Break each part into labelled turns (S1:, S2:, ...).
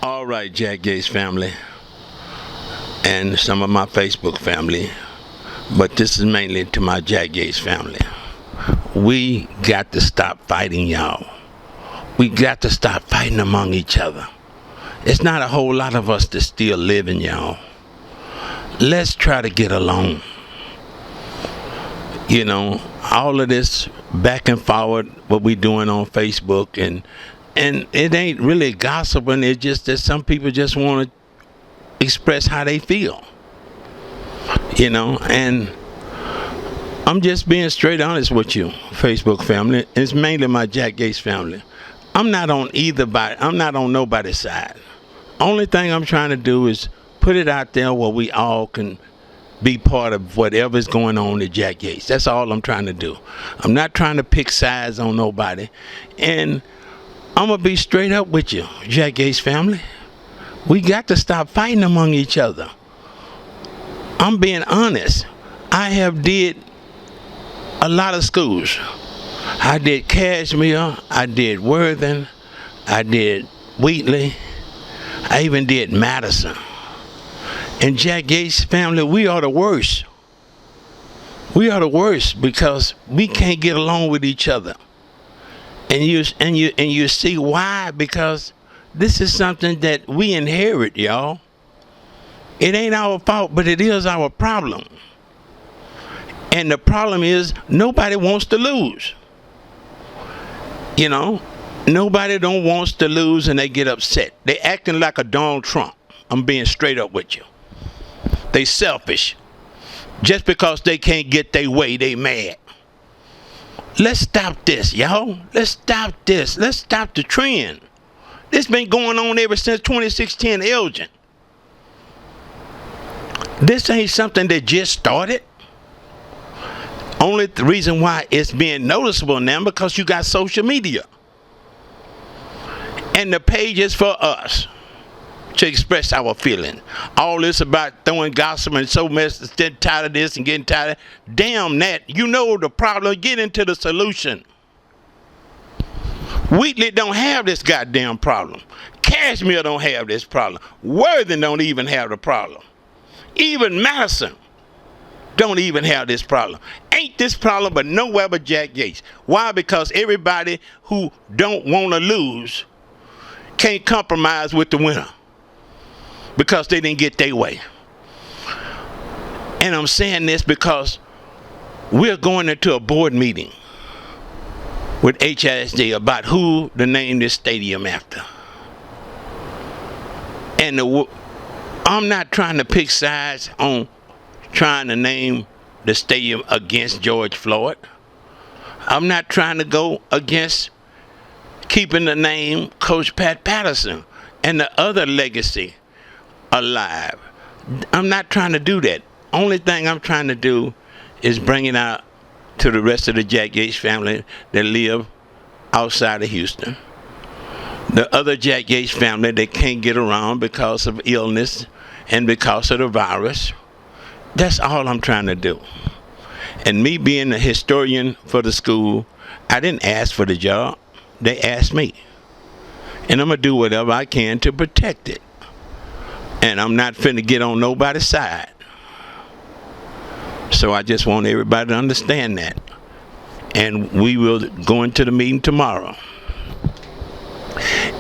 S1: All right, Jack Yates family, and some of my Facebook family, but this is mainly to my Jack Yates family. We got to stop fighting, y'all. We got to stop fighting among each other. It's not a whole lot of us that's still living, y'all. Let's try to get along. You know, all of this back and forward, what we doing on Facebook, and it ain't really gossiping. It's just that some people just want to express how they feel. You know, and I'm just being straight honest with you, Facebook family. It's mainly my Jack Yates family. I'm not on I'm not on nobody's side. Only thing I'm trying to do is put it out there where we all can be part of whatever's going on at Jack Yates. That's all I'm trying to do. I'm not trying to pick sides on nobody. And I'm going to be straight up with you, Jack Yates family. We got to stop fighting among each other. I'm being honest. I have did a lot of schools. I did Cashmere, I did Worthing, I did Wheatley, I even did Madison. And Jack Yates family, we are the worst. We are the worst because we can't get along with each other. And you see why? Because this is something that we inherit, y'all. It ain't our fault, but it is our problem. And the problem is nobody wants to lose. You know, nobody don't wants to lose, and they get upset. They acting like a Donald Trump. I'm being straight up with you. They selfish. Just because they can't get their way, they mad. Let's stop this, y'all. Let's stop this. Let's stop the trend. This been going on ever since 2016 Elgin. This ain't something that just started. Only the reason why it's being noticeable now because you got social media. And the page is for us to express our feeling. All this about throwing gossip and so much, getting tired of this and getting tired of, damn that. You know the problem, get into the solution. Wheatley don't have this goddamn problem. Cashmere don't have this problem. Worthing don't even have the problem. Even Madison don't even have this problem. Ain't this problem but nowhere but Jack Yates. Why? Because everybody who don't want to lose can't compromise with the winner because they didn't get their way. And I'm saying this because we're going into a board meeting with HISD about who to name this stadium after. And I'm not trying to pick sides on trying to name the stadium against George Floyd. I'm not trying to go against keeping the name Coach Pat Patterson and the other legacy alive. I'm not trying to do that. Only thing I'm trying to do is bring it out to the rest of the Jack Yates family that live outside of Houston. The other Jack Yates family that can't get around because of illness and because of the virus. That's all I'm trying to do. And me being a historian for the school, I didn't ask for the job. They asked me. And I'm going to do whatever I can to protect it. And I'm not finna get on nobody's side. So I just want everybody to understand that. And we will go into the meeting tomorrow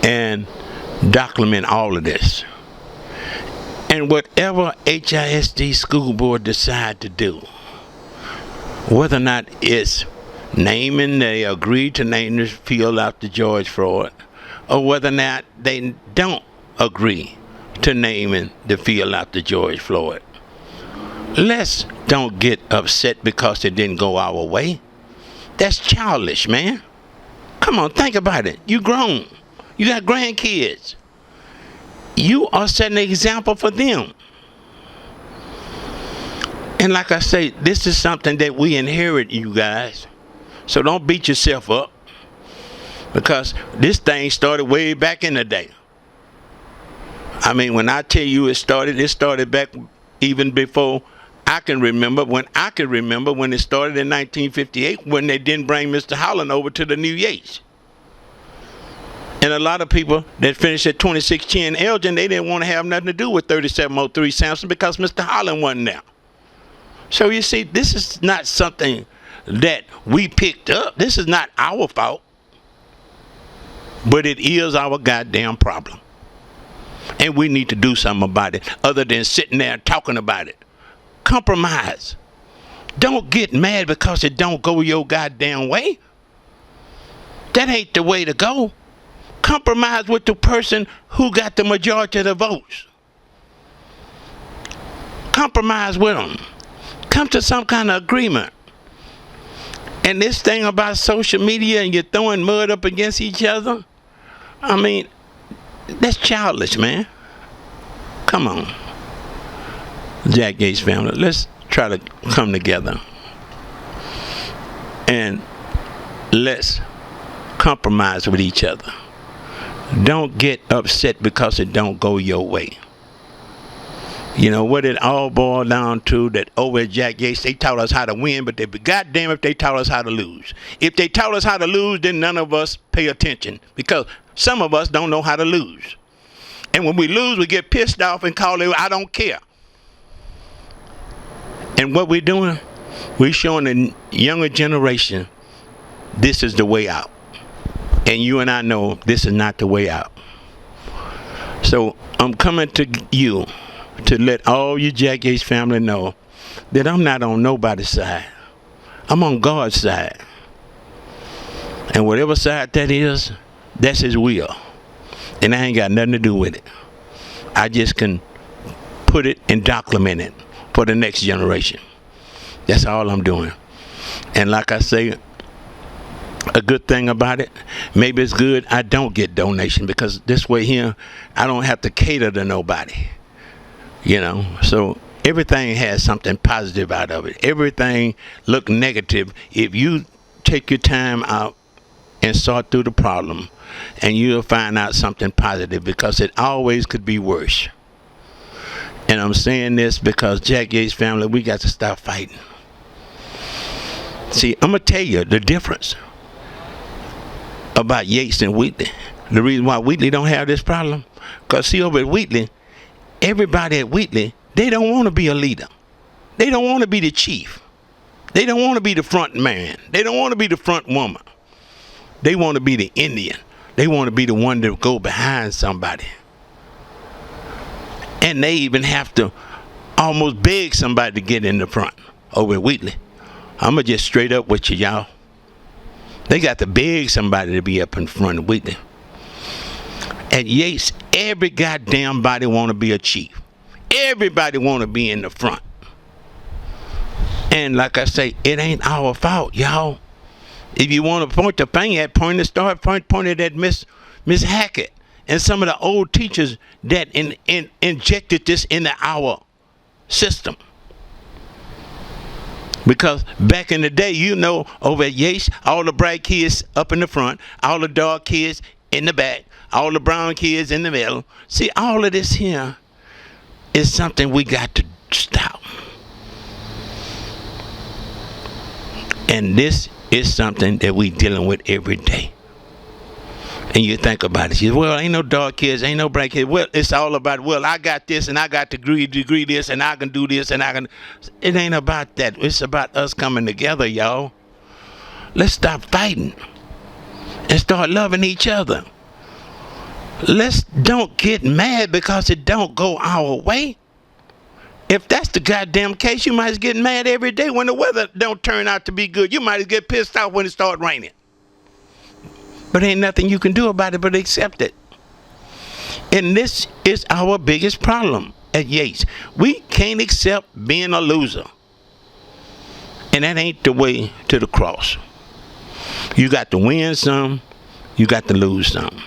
S1: and document all of this. And whatever HISD school board decide to do, whether or not it's naming, they agree to name the field after George Floyd, or whether or not they don't agree to naming the field after George Floyd. Let's don't get upset because it didn't go our way. That's childish, man. Come on, think about it. You grown. You got grandkids. You are setting an example for them. And like I say, this is something that we inherit, you guys. So don't beat yourself up. Because this thing started way back in the day. I mean, when I tell you it started back even before I can remember, when it started in 1958, when they didn't bring Mr. Holland over to the new Yates. And a lot of people that finished at 2610 Elgin, they didn't want to have nothing to do with 3703 Samson because Mr. Holland wasn't there. So you see, this is not something that we picked up. This is not our fault. But it is our goddamn problem. And we need to do something about it other than sitting there talking about it. Compromise. Don't get mad because it don't go your goddamn way. That ain't the way to go. Compromise with the person who got the majority of the votes. Compromise with them. Come to some kind of agreement. And this thing about social media and you're throwing mud up against each other, I mean, that's childish, man. Come on. Jack Yates family, let's try to come together. And let's compromise with each other. Don't get upset because it don't go your way. You know what it all boiled down to, that over at Jack Yates, they taught us how to win, but they be goddamn if they taught us how to lose. If they taught us how to lose, then none of us pay attention because some of us don't know how to lose. And when we lose, we get pissed off and call it, I don't care. And what we're doing, we're showing the younger generation this is the way out. And you and I know this is not the way out. So I'm coming to you to let all your Jack Yates family know that I'm not on nobody's side. I'm on God's side. And whatever side that is, that's his will. And I ain't got nothing to do with it. I just can put it and document it for the next generation. That's all I'm doing. And like I say, a good thing about it, maybe it's good I don't get donation because this way here, I don't have to cater to nobody. You know, so everything has something positive out of it. Everything look negative. If you take your time out and sort through the problem, and you'll find out something positive because it always could be worse. And I'm saying this because Jack Yates family, we got to stop fighting. See, I'm going to tell you the difference about Yates and Wheatley. The reason why Wheatley don't have this problem, because see, over at Wheatley, everybody at Wheatley, they don't want to be a leader. They don't want to be the chief. They don't want to be the front man. They don't want to be the front woman. They want to be the Indian. They want to be the one to go behind somebody. And they even have to almost beg somebody to get in the front over at Wheatley. I'm going to just straight up with you, y'all. They got to beg somebody to be up in front of Wheatley. At Yates, every goddamn body want to be a chief. Everybody want to be in the front. And like I say, it ain't our fault, y'all. If you want to point the finger at, point it at Miss Hackett and some of the old teachers that injected this into our system. Because back in the day, you know, over at Yates, all the bright kids up in the front, all the dark kids in the back, all the brown kids in the middle. See, all of this here is something we got to stop. And this is something that we dealing with every day. And you think about it. You say, well, ain't no dark kids, ain't no bright kids. Well, it's all about, well, I got this and I got degree this and I can do this and I can. It ain't about that. It's about us coming together, y'all. Let's stop fighting and start loving each other. Let's don't get mad because it don't go our way. If that's the goddamn case, you might as get mad every day when the weather don't turn out to be good. You might as get pissed off when it start raining. But ain't nothing you can do about it but accept it. And this is our biggest problem at Yates. We can't accept being a loser. And that ain't the way to the cross. You got to win some, you got to lose some.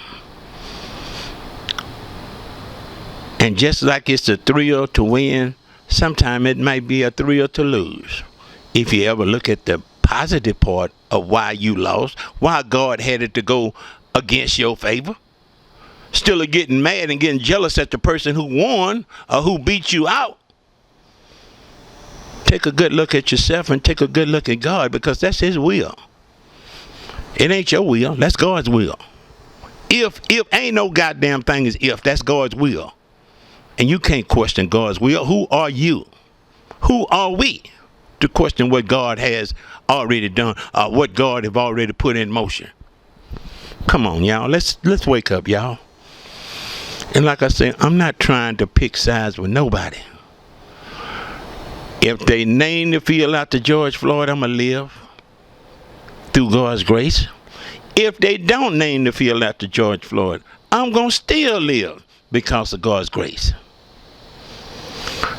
S1: And just like it's a thrill to win, sometimes it might be a thrill to lose. If you ever look at the positive part of why you lost, why God had it to go against your favor, still of getting mad and getting jealous at the person who won or who beat you out. Take a good look at yourself and take a good look at God, because that's his will. It ain't your will, that's God's will. If ain't no goddamn thing is if. That's God's will. And you can't question God's will. Who are you? Who are we to question what God has already done, what God have already put in motion? Come on, y'all. Let's wake up, y'all. And like I said, I'm not trying to pick sides with nobody. If they name the field after George Floyd, I'm going to live through God's grace. If they don't name the field after George Floyd, I'm going to still live because of God's grace.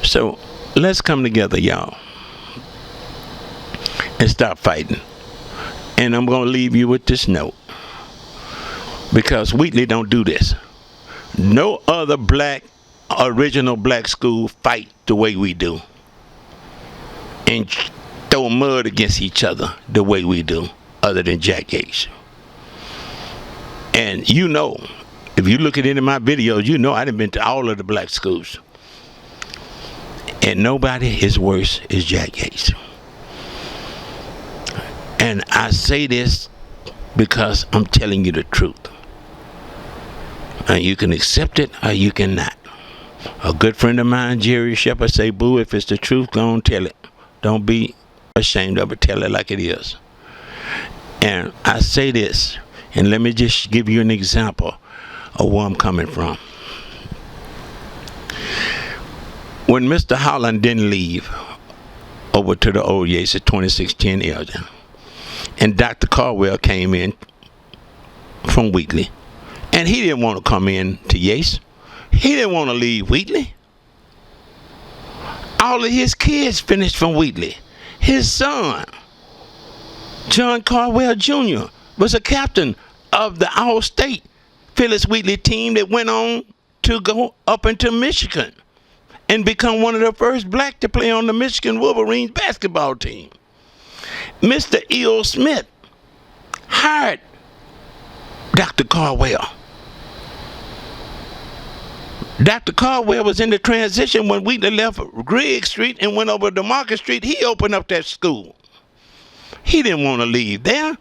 S1: So let's come together, y'all, and stop fighting. And I'm going to leave you with this note, because Wheatley don't do this. No other original black school fight the way we do and throw mud against each other the way we do, other than Jack Yates. And you know, if you look at any of my videos, you know I done been to all of the black schools. And nobody is worse as Jack Yates. And I say this because I'm telling you the truth. And you can accept it or you cannot. A good friend of mine, Jerry Shepard, say, boo, if it's the truth, go on, tell it. Don't be ashamed of it. Tell it like it is. And I say this, and let me just give you an example of where I'm coming from. When Mr. Holland didn't leave over to the old Yates at 2610 Elgin, and Dr. Caldwell came in from Wheatley, and he didn't want to come in to Yates. He didn't want to leave Wheatley. All of his kids finished from Wheatley. His son, John Caldwell Jr., was a captain of the All-State Phyllis Wheatley team that went on to go up into Michigan and become one of the first black to play on the Michigan Wolverines basketball team. Mr. E.O. Smith hired Dr. Caldwell. Dr. Caldwell was in the transition when Wheatley left Griggs Street and went over to Market Street. He opened up that school. He didn't want to leave there.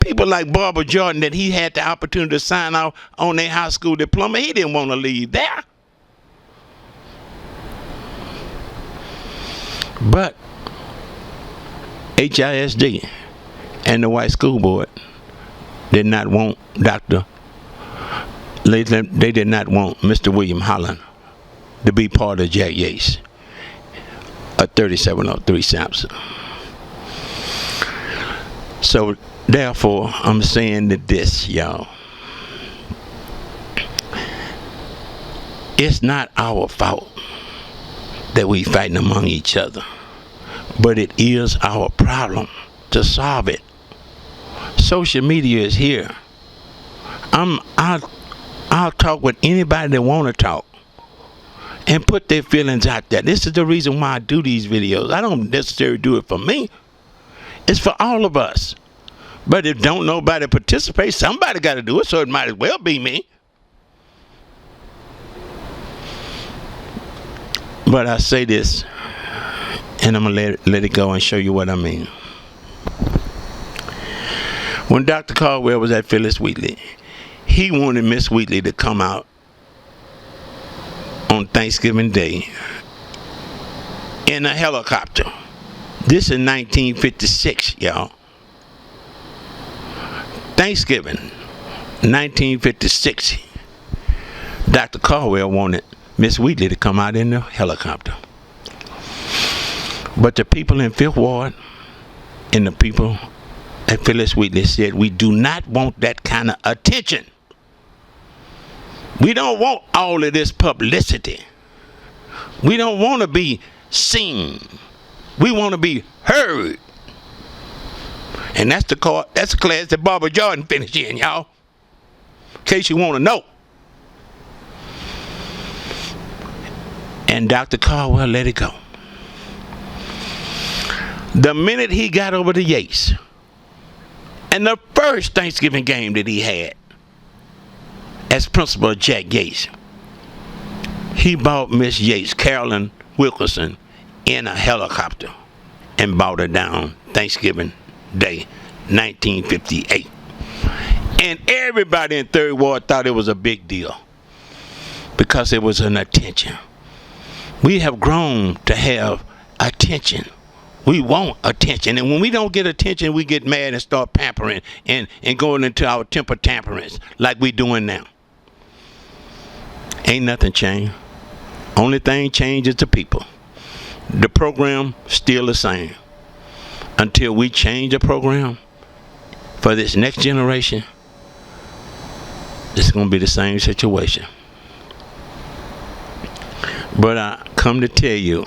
S1: People like Barbara Jordan that he had the opportunity to sign off on their high school diploma, he didn't want to leave there. But HISD and the white school board did not want they did not want Mr. William Holland to be part of Jack Yates, a 3703 Sampson. So therefore, I'm saying that this, y'all, it's not our fault that we fighting among each other, but it is our problem to solve it. Social media is here. I'll talk with anybody that want to talk and put their feelings out there. This is the reason why I do these videos. I don't necessarily do it for me. It's for all of us. But if don't nobody participate, somebody got to do it, so it might as well be me. But I say this, and I'm going to let it go and show you what I mean. When Dr. Caldwell was at Phyllis Wheatley, he wanted Miss Wheatley to come out on Thanksgiving Day in a helicopter. This is 1956, y'all. Thanksgiving, 1956. Dr. Caldwell wanted Miss Wheatley to come out in the helicopter. But the people in Fifth Ward and the people at Phyllis Wheatley said, we do not want that kind of attention. We don't want all of this publicity. We don't want to be seen. We want to be heard. And that's the class that Barbara Jordan finished in, y'all. In case you want to know. And Dr. Caldwell let it go. The minute he got over to Yates, and the first Thanksgiving game that he had as principal of Jack Yates, he bought Miss Yates, Carolyn Wilkerson, in a helicopter and brought her down Thanksgiving Day, 1958. And everybody in Third Ward thought it was a big deal because it was an attention. We have grown to have attention. We want attention. And when we don't get attention, we get mad and start pampering and going into our temper tamperings like we doing now. Ain't nothing changed. Only thing changed is the people. The program still the same. Until we change the program for this next generation, it's going to be the same situation. But I come to tell you,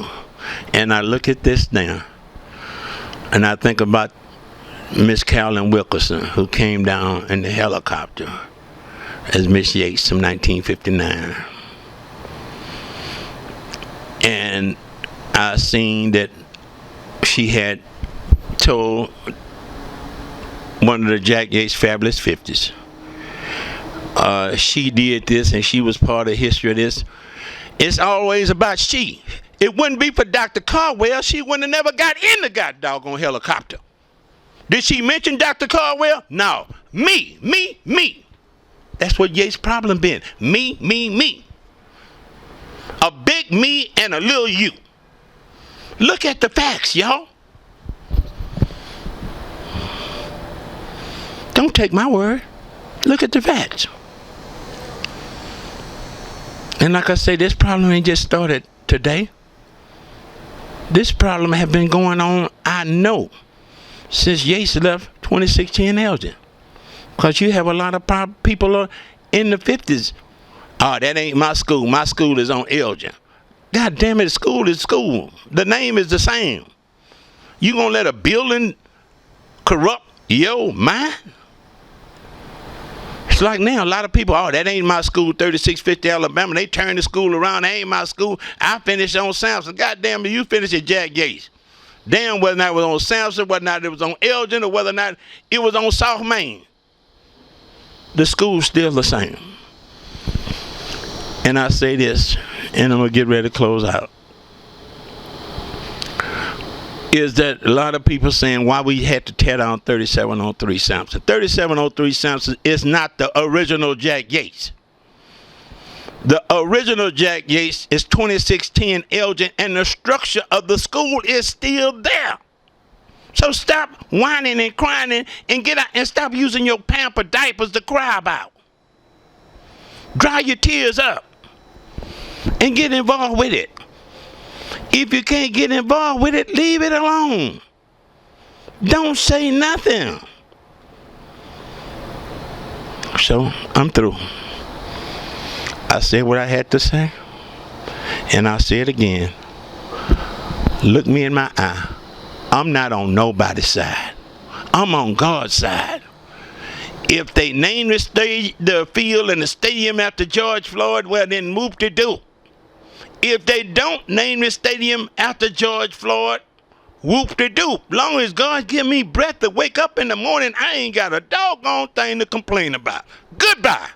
S1: and I look at this now, and I think about Miss Carolyn Wilkerson, who came down in the helicopter as Miss Yates in 1959. And I seen that she had told one of the Jack Yates Fabulous 50s. She did this and she was part of the history of this. It's always about she. It wouldn't be for Dr. Caldwell, she wouldn't have never got in the goddamn helicopter. Did she mention Dr. Caldwell? No. Me. That's what Yates' problem been. Me. A big me and a little you. Look at the facts, y'all. Don't take my word. Look at the facts. And like I say, this problem ain't just started today. This problem has been going on, I know, since Yates left 2016 Elgin. Because you have a lot of people in the 50s. Oh, that ain't my school. My school is on Elgin. God damn it, school is school. The name is the same. You gonna let a building corrupt your mind? It's like now, a lot of people, oh, that ain't my school, 3650 Alabama. They turned the school around. That ain't my school. I finished on Samson. God damn it, you finished at Jack Yates. Damn whether or not it was on Samson, whether or not it was on Elgin, or whether or not it was on South Main. The school's still the same. And I say this, and I'm going to get ready to close out, is that a lot of people saying why we had to tear down 3703 Samson. 3703 Samson is not the original Jack Yates. The original Jack Yates is 2610 Elgin, and the structure of the school is still there. So stop whining and crying and get out and stop using your pamper diapers to cry about. Dry your tears up and get involved with it. If you can't get involved with it, leave it alone. Don't say nothing. So I'm through. I said what I had to say, and I'll say it again. Look me in my eye. I'm not on nobody's side. I'm on God's side. If they name the field and the stadium after George Floyd, well then move to do. If they don't name the stadium after George Floyd, whoop-de-doo. Long as God give me breath to wake up in the morning, I ain't got a doggone thing to complain about. Goodbye.